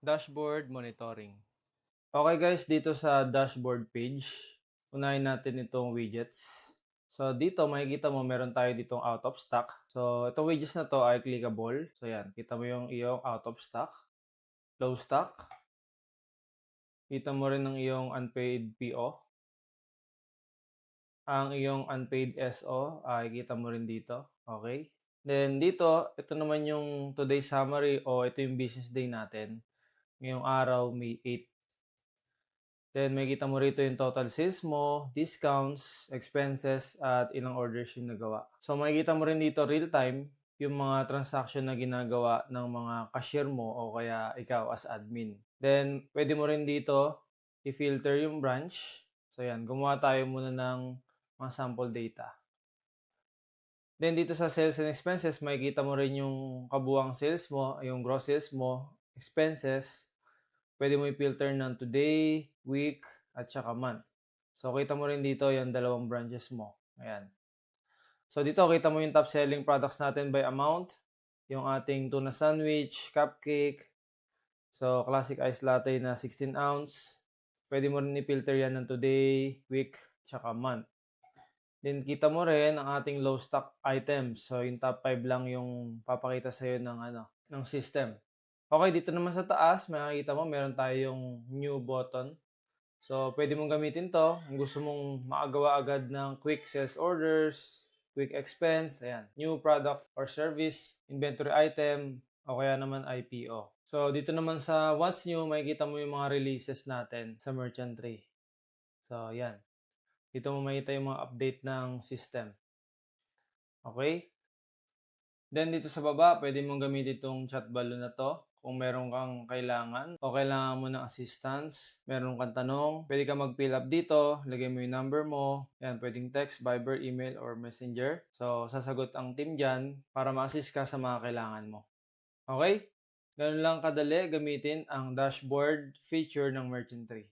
Dashboard monitoring. Okay guys, dito sa dashboard page, unahin natin itong widgets. So dito makikita mo meron tayo ditong out of stock. So itong widgets na to ay clickable. So yan, kita mo yung iyong out of stock, low stock. Kita mo rin ng iyong unpaid PO. Ang iyong unpaid SO ay kita mo rin dito. Okay? Then dito, ito naman yung today summary o ito yung business day natin. Ngayong araw, May 8. Then makikita mo rito yung total sales mo, discounts, expenses, at ilang orders yung nagawa. So makikita mo rin dito real time yung mga transaction na ginagawa ng mga cashier mo o kaya ikaw as admin. Then pwede mo rin dito i-filter yung branch. So yan, gumawa tayo muna ng mga sample data. Then dito sa sales and expenses, makikita mo rin yung kabuang sales mo, yung gross sales mo, expenses. Pwede mo i-filter ng today, week, at saka month. So, kita mo rin dito yung dalawang branches mo. Ayan. So, dito kita mo yung top selling products natin by amount. Yung ating tuna sandwich, cupcake. So, classic ice latte na 16 ounce. Pwede mo rin i-filter yan ng today, week, tsaka month. Then, kita mo rin ang ating low stock items. So, yung top 5 lang yung papakita sa'yo ng system. Okay, dito naman sa taas, makikita mo meron tayong new button. So, pwede mong gamitin to kung gusto mong makagawa agad ng quick sales orders, quick expense, ayan, new product or service, inventory item, o kaya naman IPO. So, dito naman sa what's new, makikita mo yung mga releases natin sa merchant tray. So, ayan. Dito mo makita yung mga update ng system. Okay? Then, dito sa baba, pwede mong gamitin itong chat balloon na to. Kung meron kang kailangan o kailangan mo ng assistance, meron kang tanong, pwede ka mag-fill up dito, lagay mo yung number mo, yan, pwedeng text, Viber, email, or messenger. So, sasagot ang team dyan para ma-assist ka sa mga kailangan mo. Okay? Ganun lang kadali gamitin ang dashboard feature ng Merchant Tree.